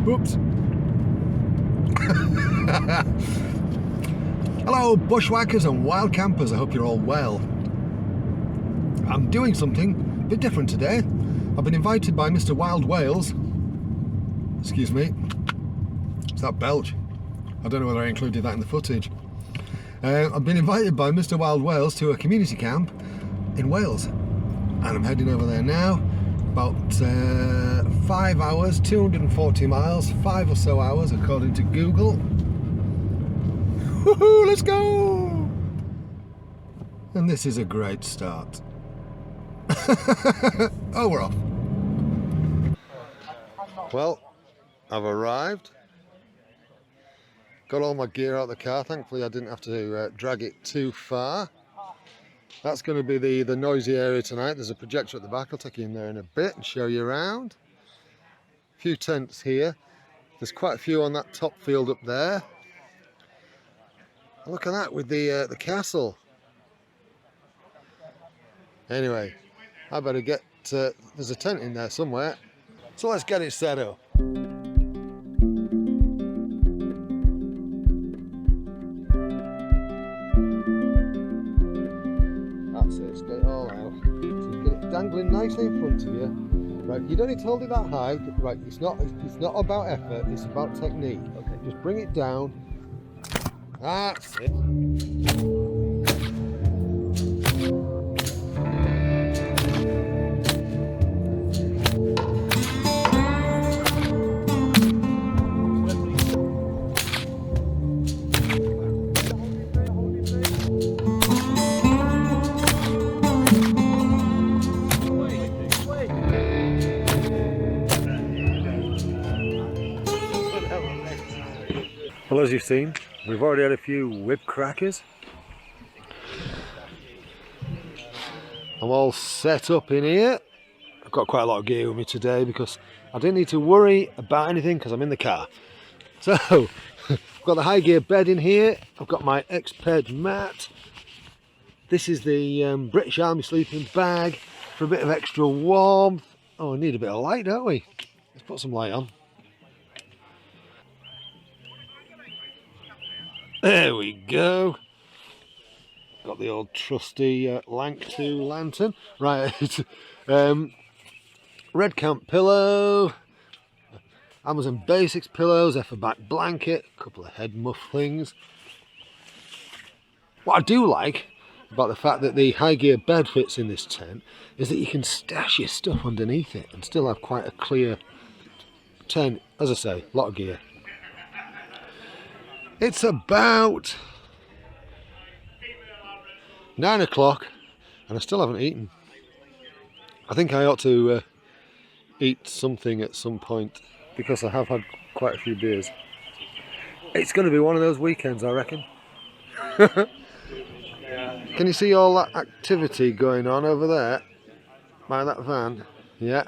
Oops. Hello bushwhackers and wild campers, I hope you're all well. I'm doing something a bit different today. I've been invited by Mr. Wild Wales. Excuse me. It's that belch. I don't know whether I included that in the footage. I've been invited by Mr. Wild Wales to a community camp in Wales. And I'm heading over there now. About 5 hours, 240 miles, 5 or so hours according to Google. Woohoo, let's go! And this is a great start. Oh, we're off. Well, I've arrived. Got all my gear out of the car. Thankfully I didn't have to drag it too far. That's going to be the noisy area tonight. There's a projector at the back. I'll take you in there in a bit and show you around. A few tents here. There's quite a few on that top field up there. Look at that with the castle. Anyway, I better get... there's a tent in there somewhere. So let's get it set up. That's it, get it all out. So you get it dangling nicely in front of you. Right, you don't need to hold it that high. Right, it's not about effort, it's about technique. Okay. Just bring it down. That's it. Well, as you've seen, we've already had a few whip crackers. I'm all set up in here. I've got quite a lot of gear with me today because I didn't need to worry about anything because I'm in the car. So, I've got the high gear bed in here. I've got my X-Ped mat. This is the British Army sleeping bag for a bit of extra warmth. Oh, we need a bit of light, don't we? Let's put some light on. There we go. Got the old trusty Lank 2 lantern. Right, Red Camp pillow, Amazon Basics pillows, Efferback blanket, a couple of head mufflings. What I do like about the fact that the high gear bed fits in this tent is that you can stash your stuff underneath it and still have quite a clear tent. As I say, a lot of gear. It's about 9 o'clock and I still haven't eaten. I think I ought to eat something at some point because I have had quite a few beers. It's going to be one of those weekends, I reckon. Can you see all that activity going on over there by that van? Yeah,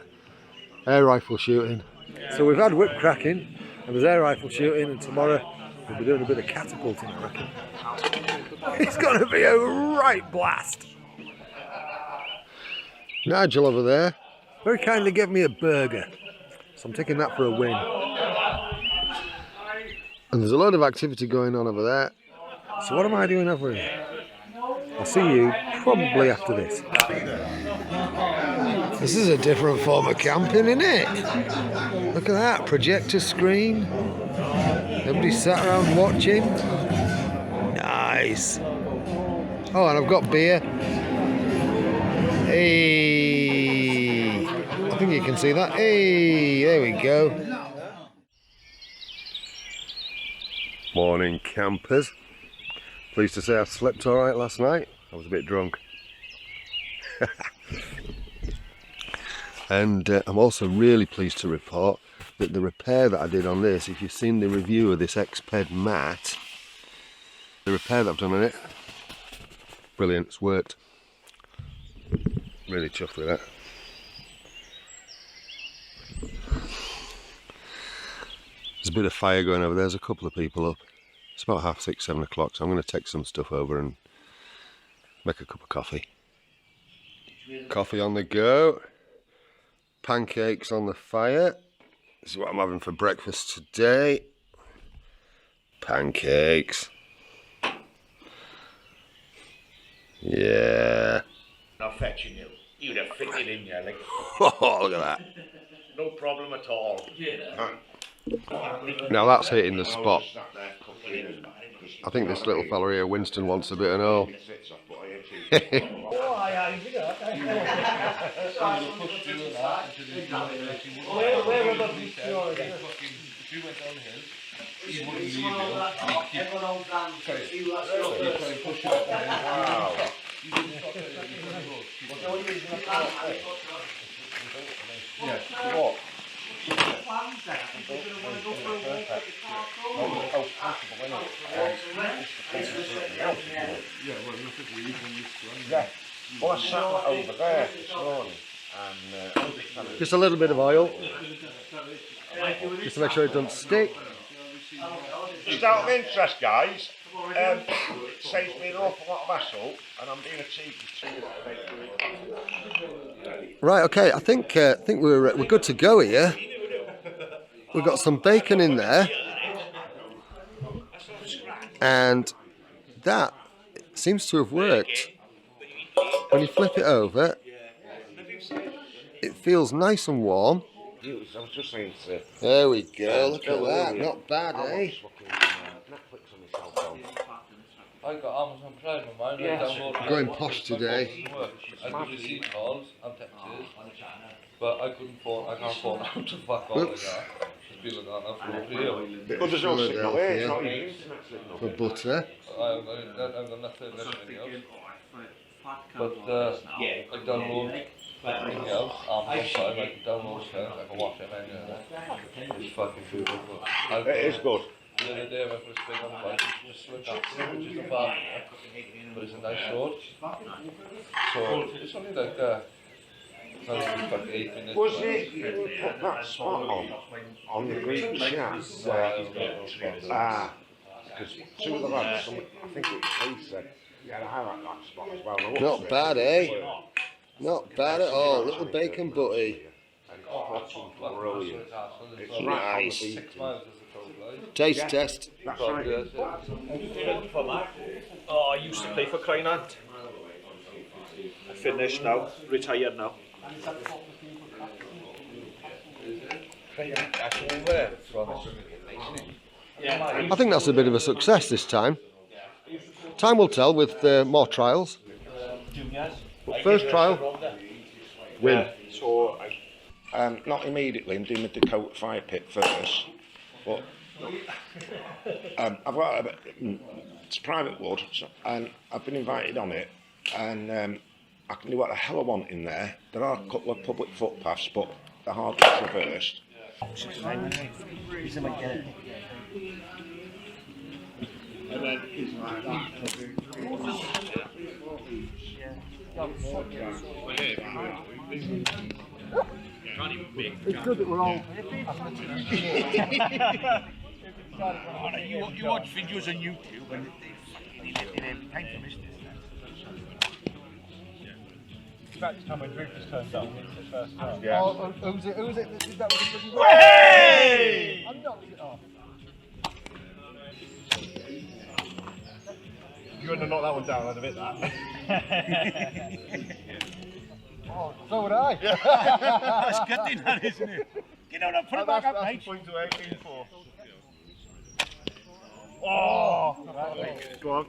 air rifle shooting. So we've had whip cracking and there's air rifle shooting, and tomorrow we'll be doing a bit of catapulting, I reckon. It's going to be a right blast. Nigel over there very kindly gave me a burger, so I'm taking that for a win. And there's a lot of activity going on over there. So what am I doing over here? I'll see you probably after this. This is a different form of camping, isn't it? Look at that, projector screen. Everybody sat around watching. Nice. Oh, and I've got beer. Hey, I think you can see that. Hey, there we go. Morning, campers. Pleased to say I slept all right last night. I was a bit drunk. And I'm also really pleased to report that the repair that I did on this, if you've seen the review of this X-Ped mat, the repair that I've done on it, brilliant, it's worked. Really chuffed with that. There's a bit of fire going over there, there's a couple of people up. It's about 6:30, 7 o'clock, so I'm going to take some stuff over and make a cup of coffee. Coffee on the go, pancakes on the fire, This is what I'm having for breakfast today. Pancakes. Yeah. Not fetching you. You'd have fit it in there, like. Oh, look at that. No problem at all. Now that's hitting the spot. I think this little fella here, Winston, wants a bit of all. Well, I sat over there this morning and Just a little bit of oil, just to make sure it doesn't stick. just out of interest, guys, it saves me an awful lot of hassle, and I'm being a cheeky cheat. Right, okay. I think we're good to go here. We've got some bacon in there, and that seems to have worked. When you flip it over, it feels nice and warm. I was just saying to... There we go. Look at that. Not bad, eh? I got Amazon Prime on mine. Yeah. Going posh today. I could receive calls and texts, but I can't phone out to fuck all Oops. of that. Just be like that, that's over here. But there's no signal here, it's not even internet signal. For butter. I've got nothing else. But I download anything else, Amazon Prime, I can download things, I can watch it anywhere. It's fucking good. It is good. The other day I went for a spin on the bike, just switched up, which is a bar, but it's a nice road. So it's only like like 8 minutes. Was it you put that spot on the group chat? Because two of the lads, I think it was they said, yeah, I like that spot as well. Not bad, eh? Not bad at all. Little bacon butty. Brilliant. It's Nice. 6 miles is the total, right? Taste test. That's right. Oh, I used to play for Crynant. I finished now, retired now. I think that's a bit of a success this time. Time will tell with more trials. But first trial, win. So, not immediately, I'm doing the Dakota fire pit first, but I've got a bit, it's private wood, so, and I've been invited on it, and I can do what the hell I want in there. There are a couple of public footpaths, but they're hard to traverse. It's good that we're all... You watch videos on YouTube and they time for this. That's time when Rufus turns up. It's the first time. Yeah. Oh, who's it that did that with the... Hey! I'm not... Oh. You wouldn't have knocked that one down, I'd have hit that. Oh, so would I. That's good, that, isn't it? You know what, put it back up, mate. That's the point to 18 for. Oh! Go on.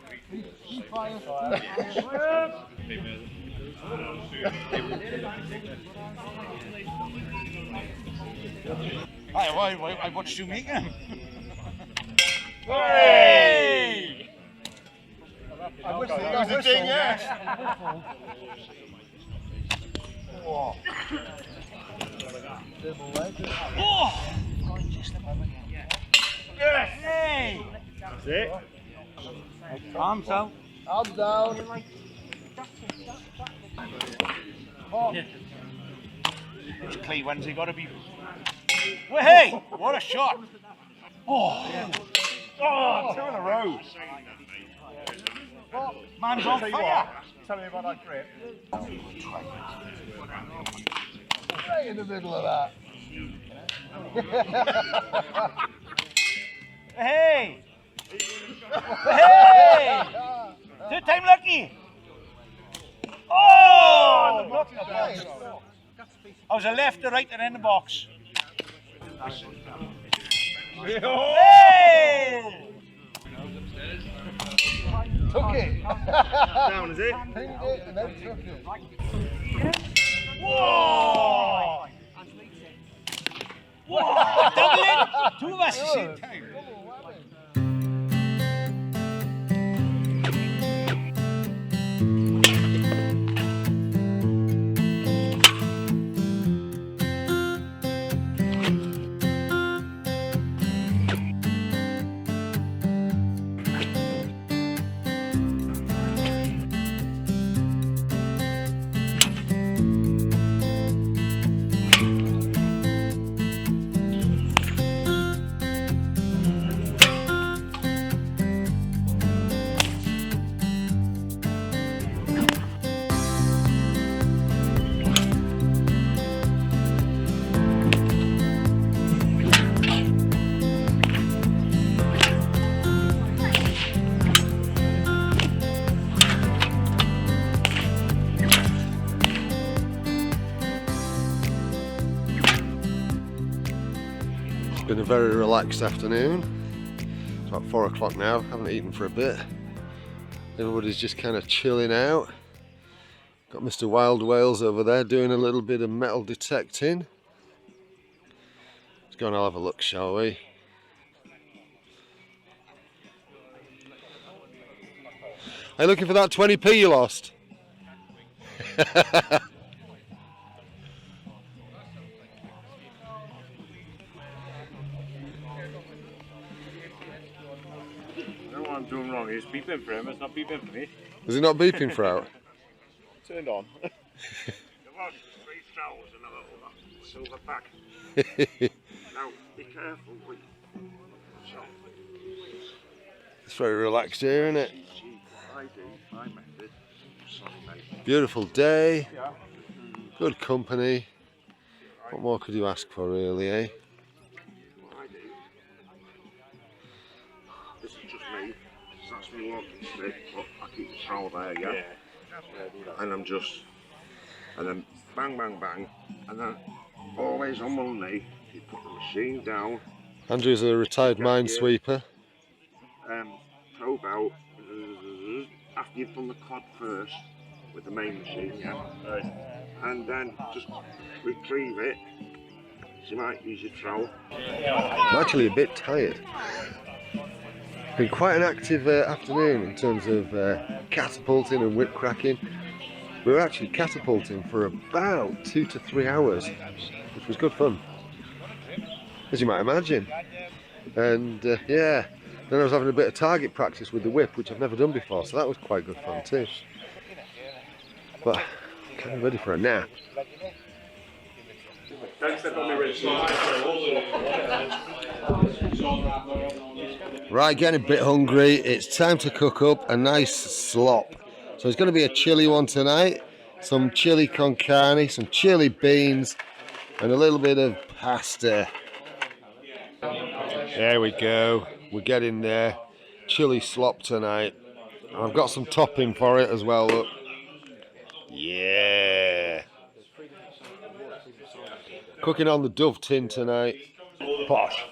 I watched you make them. Hey! I wish That that was the thing, yeah. Oh! Yes! Hey! That's it. Arms out. Arms down. It's Clay Wednesday, got to be. Well, hey! What a shot! Oh! Oh! 2 in a row. Man's on fire. Tell me about that grip. Right in the middle of that. Hey! Hey! Third time lucky! Oh! I was a left, a right, and in the box. Hey! Took it. Down, is it? Pinged it and then took it. Whoa! Whoa! Double it! Two of us at the same time. It's been a very relaxed afternoon. It's about 4 o'clock now, haven't eaten for a bit. Everybody's just kind of chilling out. Got Mr. Wild Wales over there doing a little bit of metal detecting. Let's go and I'll have a look, shall we? Are you looking for that 20p you lost? What I'm doing wrong is beeping for him, it's not beeping for me. Is it not beeping for out? Turned on. Come on, 3 trowels and a little silver pack. Now, be careful with It's very relaxed here, isn't it? I do, my method. Sorry, mate. Beautiful day, good company. What more could you ask for, really, eh? What I do, this is just me, so that's me walking stick, but I keep the trowel there, yeah? And I'm just, and then bang, bang, bang, and then always on one knee, you put the machine down, Andrew's a retired minesweeper. probe out, after you've done the cod first, with the main machine, yeah? Right. And then just retrieve it, so you might use your trowel. I'm actually a bit tired. Been quite an active afternoon in terms of catapulting and whip cracking. We were actually catapulting for about 2 to 3 hours, which was good fun, as you might imagine. And yeah, then I was having a bit of target practice with the whip, which I've never done before, so that was quite good fun too. But I'm kind of ready for a nap. Right, getting a bit hungry. It's time to cook up a nice slop. So it's going to be a chili one tonight. Some chili con carne, some chili beans, and a little bit of pasta. There we go. We're getting there. Chili slop tonight. I've got some topping for it as well, look. Yeah. Cooking on the dove tin tonight. Posh.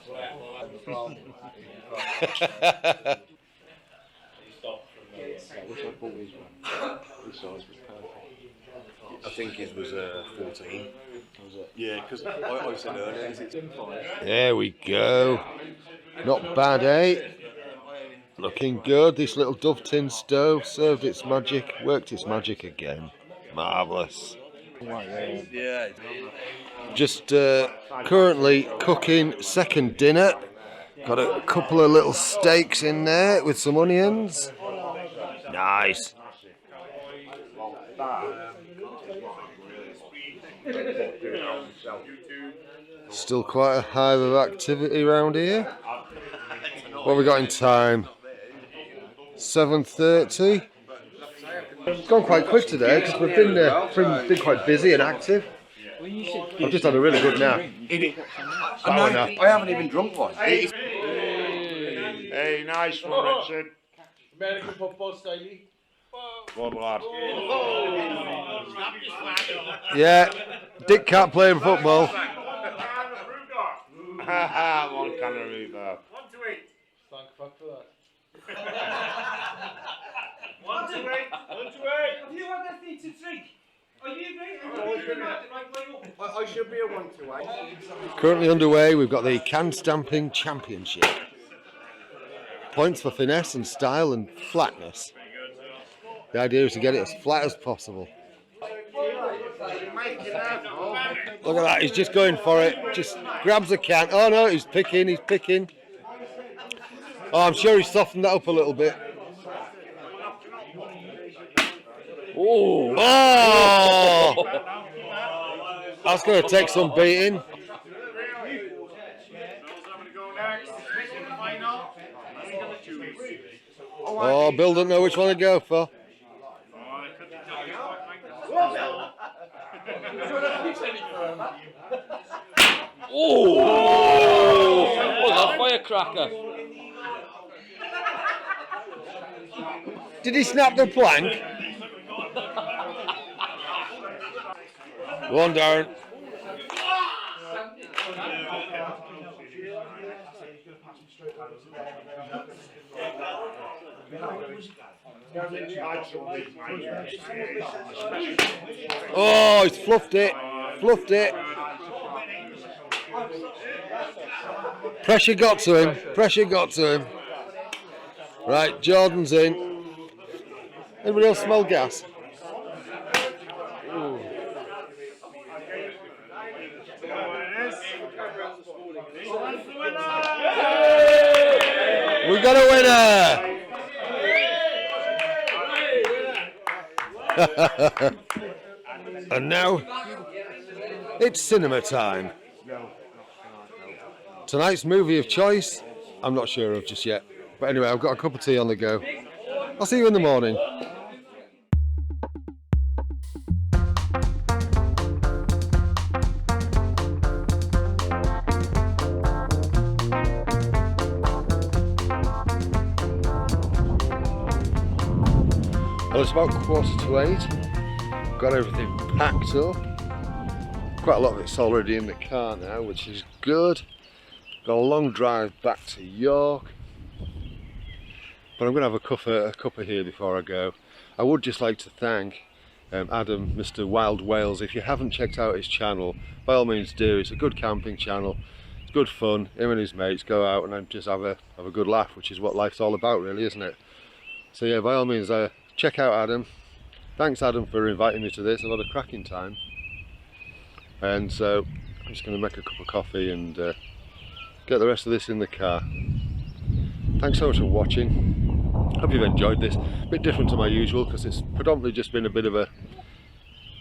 I think his was 14. Yeah, because I said earlier, is it 5? There we go. Not bad, eh? Looking good. This little dove tin stove served its magic, worked its magic again. Marvellous. Yeah. Just currently cooking second dinner. Got a couple of little steaks in there with some onions. Nice. Still quite a hive of activity around here. What have we got in time? 7:30. It's gone quite quick today because we've been quite busy and active. I've just had a really good nap. I haven't even drunk one. Hey, nice one, Richard. American football style. Good lad. Yeah, Dick can't play football. One can of rhubarb. Thank fuck for that. One to eight. Do you want anything to drink? Are you I should be a 1 to 8. Currently underway, we've got the can stamping championship. Points for finesse and style and flatness. The idea is to get it as flat as possible. Look at that, he's just going for it. Just grabs the can. Oh no, he's picking. Oh, I'm sure he's softened that up a little bit. Oh! That's going to take some beating. Oh, Bill doesn't know which one to go for. Oh! What a firecracker! Did he snap the plank? Go on, Darren. Oh, he's fluffed it. Pressure got to him. Right, Jordan's in. Anybody else smell gas? Ooh. We got a winner! And now it's cinema time. Tonight's movie of choice, I'm not sure of just yet. But anyway, I've got a cup of tea on the go. I'll see you in the morning. Well, it's about 7:45. Got everything packed up. Quite a lot of it's already in the car now, which is good. Got a long drive back to York. But I'm going to have a cuppa here before I go. I would just like to thank Adam, Mr. Wild Wales. If you haven't checked out his channel, by all means do. It's a good camping channel. It's good fun. Him and his mates go out and just have a good laugh, which is what life's all about, really, isn't it? So yeah, by all means, check out Adam. Thanks, Adam, for inviting me to this. I've had a cracking time. And so I'm just going to make a cup of coffee and get the rest of this in the car. Thanks so much for watching. Hope you've enjoyed this. A bit different to my usual because it's predominantly just been a bit of a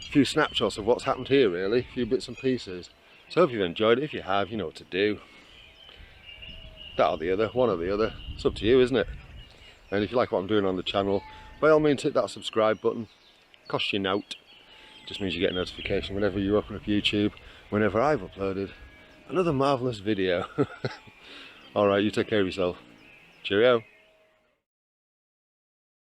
few snapshots of what's happened here, really. A few bits and pieces. So hope you've enjoyed it. If you have, you know what to do. That or the other, one or the other. It's up to you, isn't it? And if you like what I'm doing on the channel, by all means hit that subscribe button. Costs you nought. Just means you get a notification whenever you open up YouTube, whenever I've uploaded another marvellous video. Alright, you take care of yourself. Cheerio.